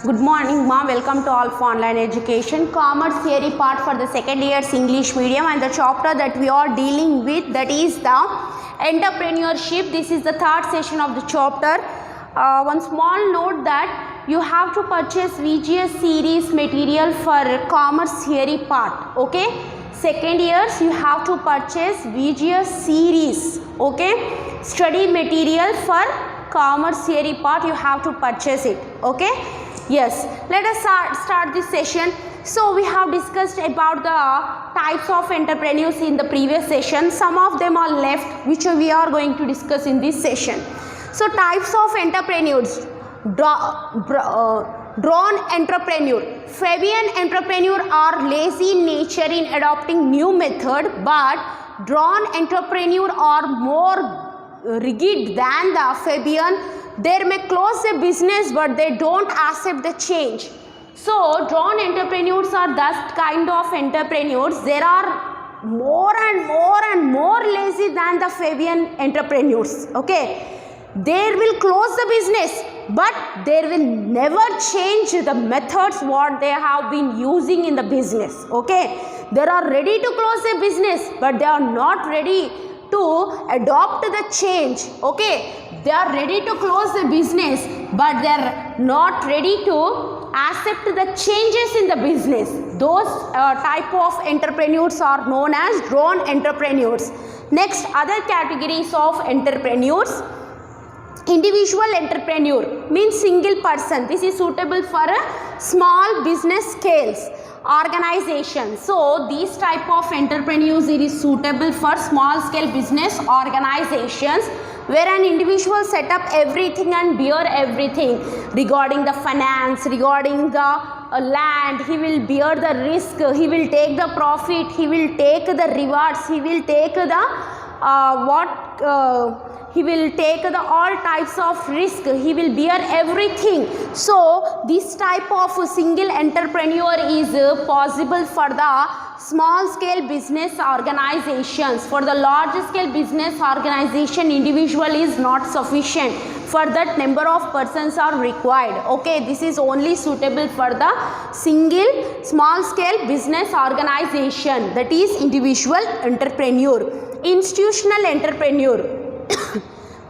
Good morning, ma. Welcome to Alpha Online Education. Commerce theory part for the second year's English medium, and the chapter that we are dealing with, that is the entrepreneurship. This is the third session of the chapter. One small note that you have to purchase VGS series material for commerce theory part. Okay. Second years you have to purchase VGS series. Okay. Study material for commerce theory part, you have to purchase it. Okay. Yes, let us start this session. So we have discussed about the types of entrepreneurs in the previous session. Some of them are left, which we are going to discuss in this session. So types of entrepreneurs: drone entrepreneur. Fabian entrepreneur are lazy in nature in adopting new method, but drone entrepreneur are more rigid than the Fabian. They may close a business, but they don't accept the change. So drone entrepreneurs are that kind of entrepreneurs. There are more and more lazy than the Fabian entrepreneurs. Okay, they will close the business, but they will never change the methods what they have been using in the business. Okay, they are ready to close a business, but they are not ready to adopt the change. Okay, they are ready to close the business, but they are not ready to accept the changes in the business. Those type of entrepreneurs are known as drone entrepreneurs. Next, other categories of entrepreneurs: individual entrepreneur means single person. This is suitable for a small business scales organization. So these type of entrepreneurs, it is suitable for small scale business organizations where an individual set up everything and bear everything regarding the finance, regarding the land. He will bear the risk, he will take the profit, he will take the rewards, he will take the he will take the all types of risk, he will bear everything. So this type of single entrepreneur is possible for the small scale business organizations. For the large scale business organization, individual is not sufficient. For that, number of persons are required. Okay, this is only suitable for the single small scale business organization, that is individual entrepreneur. Institutional entrepreneur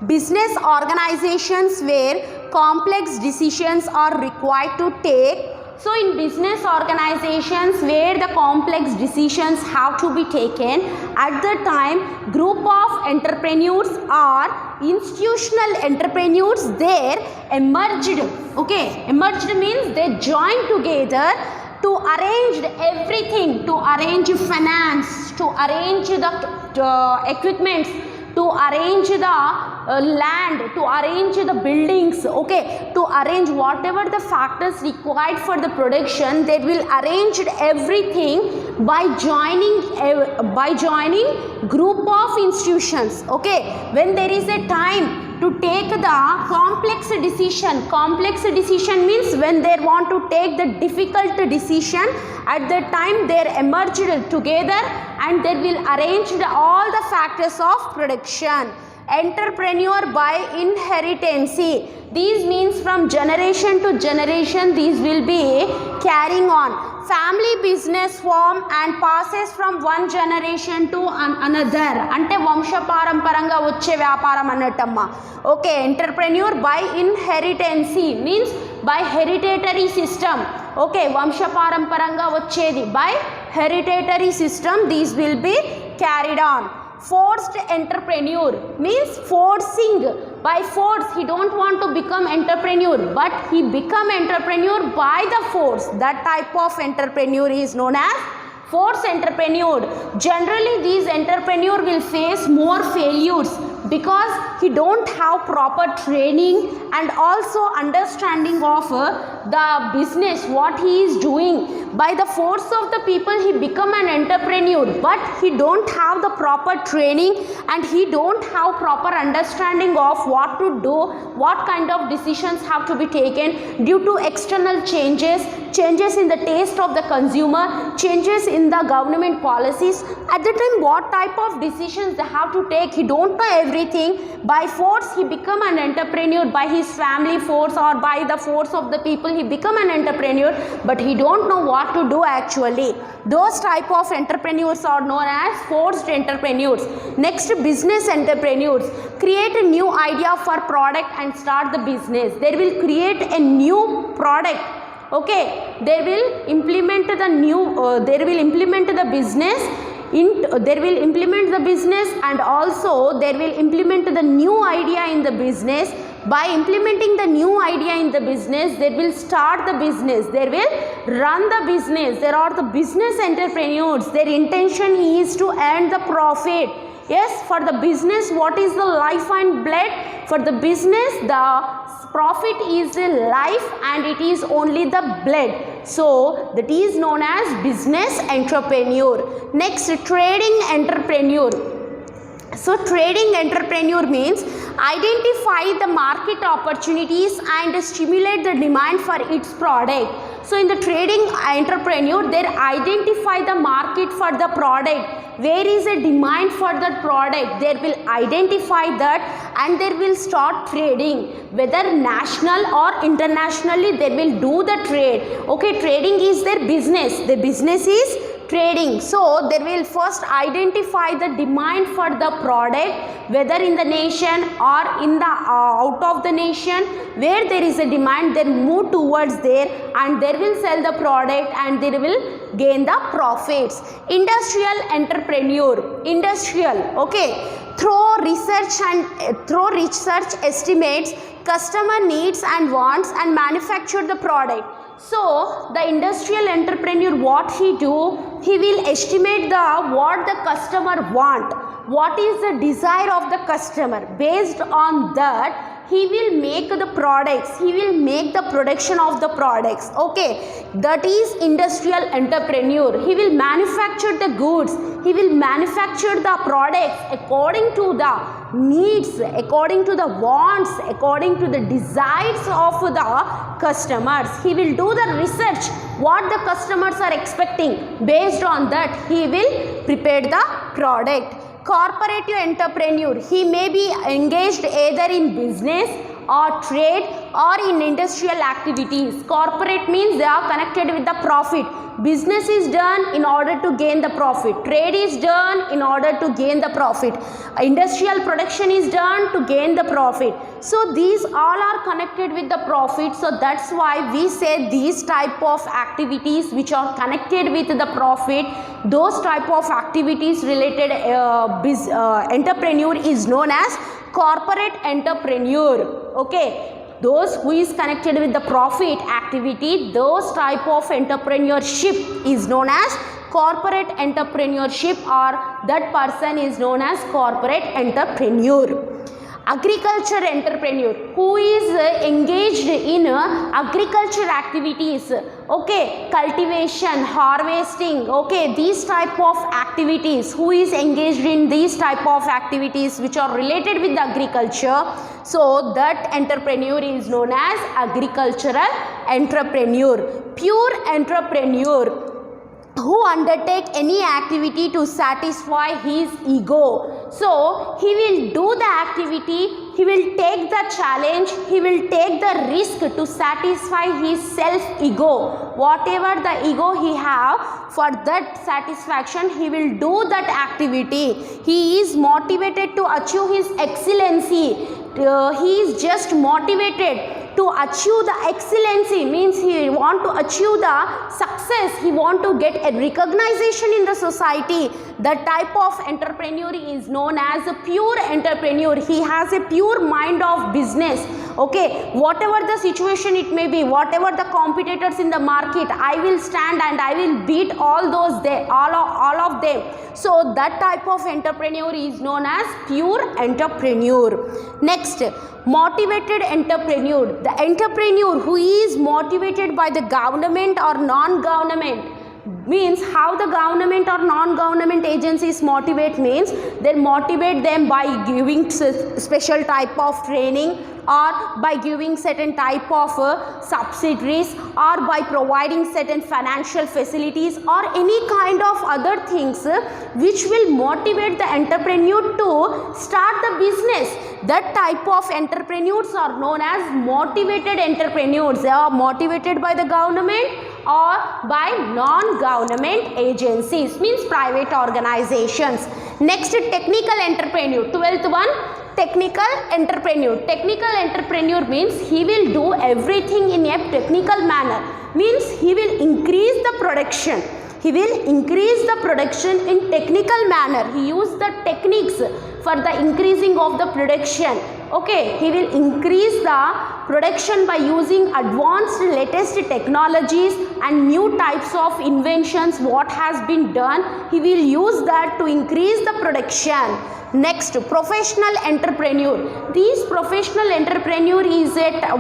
business organizations where complex decisions are required to take. So in business organizations where the complex decisions have to be taken, at the time group of entrepreneurs are institutional entrepreneurs there emerged. Okay, emerged means they joined together to arrange everything, to arrange finance, to arrange the equipments, to arrange the land, to arrange the buildings. Okay, to arrange whatever the factors required for the production. They will arrange everything by joining group of institutions. Okay, when there is a time to take the complex decision means when they want to take the difficult decision, at that time they emerged together and they will arrange all the factors of production. Entrepreneur by inheritance. These means from generation to generation these will be carrying on. Family business form and passes from one generation to another. Ante vamsha paramparanga vache vyaparam annattamma. Okay, entrepreneur by inheritance means by hereditary system. Okay, vamsha paramparanga vachedi by hereditary system these will be carried on. Forced entrepreneur means forcing, by force. He don't want to become entrepreneur, but he become entrepreneur by the force. That type of entrepreneur is known as force entrepreneur. Generally these entrepreneur will face more failures because he don't have proper training and also understanding of the business what he is doing. By the force of the people he become an entrepreneur, but he don't have the proper training and he don't have proper understanding of what to do, what kind of decisions have to be taken due to external changes changes in the taste of the consumer, changes in the government policies. At the time, what type of decisions they have to take, he don't know everything. By force he become an entrepreneur, by his family force or by the force of the people he become an entrepreneur, but he don't know what to do actually. Those type of entrepreneurs are known as forced entrepreneurs. Next, business entrepreneurs create a new idea for product and start the business. They will create a new product. Okay, they will implement the new, they will implement the business. They will implement the business, and also they will implement the new idea in the business. By implementing the new idea in the business, they will start the business, they will run the business. There are the business entrepreneurs, their intention is to earn the profit. Yes, for the business, what is the life and blood? For the business, the profit is the life and it is only the blood. So that is known as business entrepreneur. Next, trading entrepreneur. So trading entrepreneur means identify the market opportunities and stimulate the demand for its product. So in the trading entrepreneur, they identify the market for the product. Where is a demand for that product? They will identify that and they will start trading. Whether national or internationally, they will do the trade. Okay, trading is their business. The business is trading. So they will first identify the demand for the product, whether in the nation or in the out of the nation. Where there is a demand, they move towards there and they will sell the product and they will gain the profits. Industrial entrepreneur. Industrial, okay, through research estimates customer needs and wants and manufacture the product. So the industrial entrepreneur, what he do, he will estimate what the customer want, what is the desire of the customer. Based on that, he will make the products, he will make the production of the products. Okay, that is industrial entrepreneur. He will manufacture the goods, he will manufacture the products according to the needs, according to the wants, according to the desires of the customers. He will do the research what the customers are expecting. Based on that, he will prepare the product. Corporate entrepreneur, he may be engaged either in business or trade or in industrial activities. Corporate means they are connected with the profit. Business is done in order to gain the profit. Trade is done in order to gain the profit. Industrial production is done to gain the profit. So these all are connected with the profit. So that's why we say these type of activities which are connected with the profit, those type of activities related entrepreneur is known as corporate entrepreneur. Okay, those who is connected with the profit activity, those type of entrepreneurship is known as corporate entrepreneurship, or that person is known as corporate entrepreneur. Agriculture entrepreneur, who is engaged in agriculture activities, okay, cultivation, harvesting, okay, these type of activities, who is engaged in these type of activities which are related with the agriculture. So that entrepreneur is known as agricultural entrepreneur. Pure entrepreneur, who undertake any activity to satisfy his ego. So he will do the activity, he will take the challenge, he will take the risk to satisfy his self ego. Whatever the ego he have, for that satisfaction he will do that activity. He is motivated to achieve his excellency. He is just motivated to achieve the excellency, means he want to achieve the success, he want to get a recognition in the society. That type of entrepreneur is known as a pure entrepreneur. He has a pure mind of business. Okay, whatever the situation it may be, whatever the competitors in the market, I will stand and I will beat all those there, all of them. So that type of entrepreneur is known as pure entrepreneur. Next, motivated entrepreneur, the entrepreneur who is motivated by the government or non-government. Means how the government or non-government agencies motivate means they motivate them by giving special type of training, or by giving certain type of subsidies, or by providing certain financial facilities, or any kind of other things which will motivate the entrepreneur to start the business. That type of entrepreneurs are known as motivated entrepreneurs. They are motivated by the government or by non-government agencies, means private organizations. Next, technical entrepreneur, 12th one, technical entrepreneur. Technical entrepreneur means he will do everything in a technical manner, means he will increase the production. He will increase the production in technical manner. He use the techniques for the increasing of the production. Okay, he will increase the production by using advanced latest technologies and new types of inventions what has been done. He will use that to increase the production. Next, professional entrepreneur. This professional entrepreneur is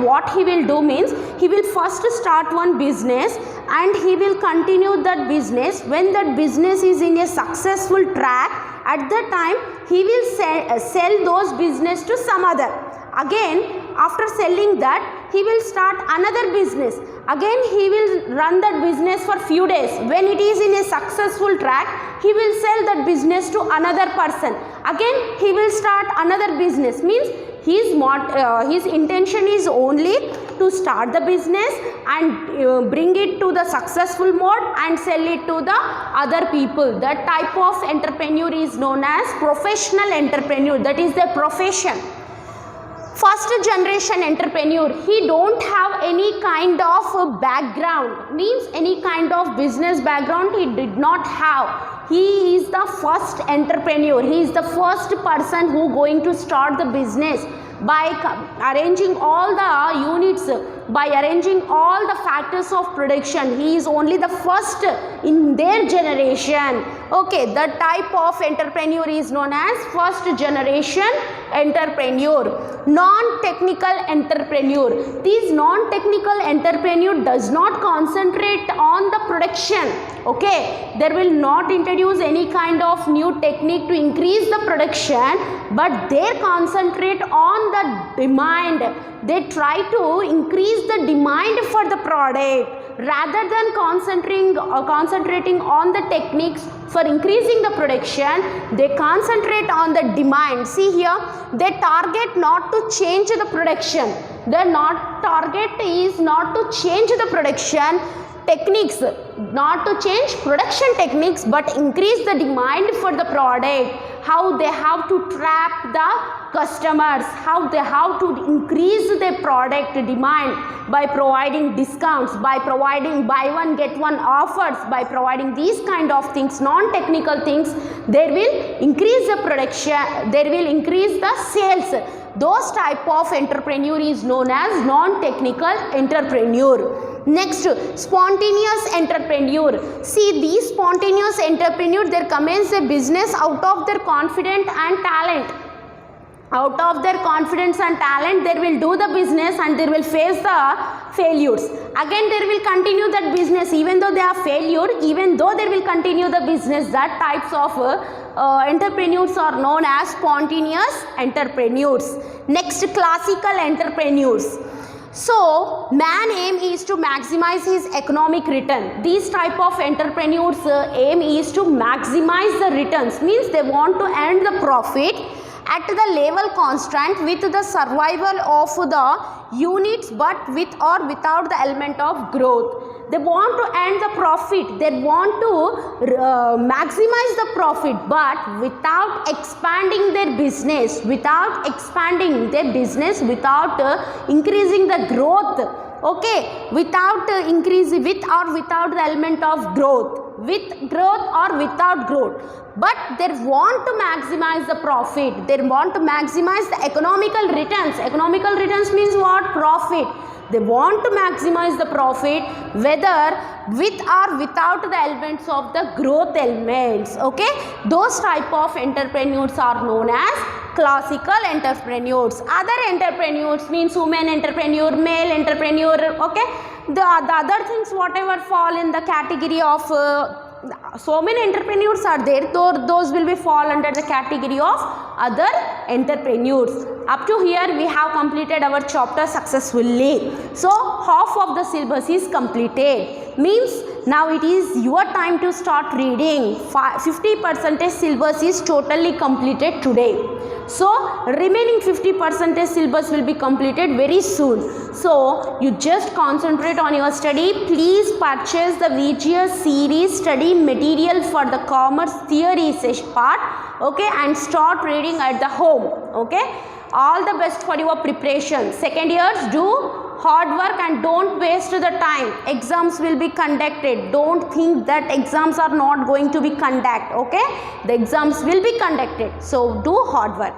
what he will do means he will first start one business and he will continue that business. When that business is in a successful track, at that time he will sell those business to some other. Again, after selling that, he will start another business. Again, he will run that business for few days. When it is in a successful track, he will sell that business to another person. Again, he will start another business. Means his intention is only to start the business and bring it to the successful mode and sell it to the other people. That type of entrepreneur is known as professional entrepreneur. That is the profession. First generation entrepreneur, he don't have any kind of background, means any kind of business background he did not have. He is the first entrepreneur. He is the first person who going to start the business by arranging all the units, by arranging all the factors of production. He is only the first in their generation. Okay, the type of entrepreneur is known as first generation entrepreneur. Non-technical entrepreneur. This non-technical entrepreneur does not concentrate on the production. Okay, they will not introduce any kind of new technique to increase the production, but they concentrate on the demand. They try to increase the demand for the product rather than concentrating on the techniques for increasing the production. They concentrate on the demand. See here, they target not to change the production. Their target is not to change the production techniques, not to change production techniques, but increase the demand for the product. How they have to trap the customers, how they have to increase the product demand by providing discounts, by providing buy one get one offers, by providing these kind of things, non-technical things. They will increase the production, they will increase the sales. Those type of entrepreneur is known as non-technical entrepreneur. Next, spontaneous entrepreneur. See, these spontaneous entrepreneur, they commence a business out of their confidence and talent. Out of their confidence and talent, they will do the business and they will face the failures. Again, they will continue that business even though they are failure, even though they will continue the business. That types of entrepreneurs are known as spontaneous entrepreneurs. Next, classical entrepreneurs. So, man aim is to maximize his economic return. These type of entrepreneurs aim is to maximize the returns, means they want to earn the profit at the level constant with the survival of the units, but with or without the element of growth. They want to earn the profit, they want to maximize the profit, but without expanding their business, without increasing the growth. Okay, without increase, with or without the element of growth, with growth or without growth, but they want to maximize the profit, they want to maximize the economical returns. Economical returns means what? Profit. They want to maximize the profit whether with or without the elements of the growth elements. Okay, those type of entrepreneurs are known as classical entrepreneurs. Other entrepreneurs means women entrepreneur, male entrepreneur, okay. The other things whatever fall in the category of so many entrepreneurs are there, those will be fall under the category of other entrepreneurs. Up to here we have completed our chapter successfully. So half of the syllabus is completed, means now it is your time to start reading. 50% syllabus is totally completed today. So remaining 50% syllabus will be completed very soon. So you just concentrate on your study. Please purchase the VGS series study material for the commerce theory part, okay, and start reading at the home, okay. All the best for your preparation. Second years, do hard work and don't waste the time. Exams will be conducted. Don't think that exams are not going to be conducted, okay. The exams will be conducted. So do hard work.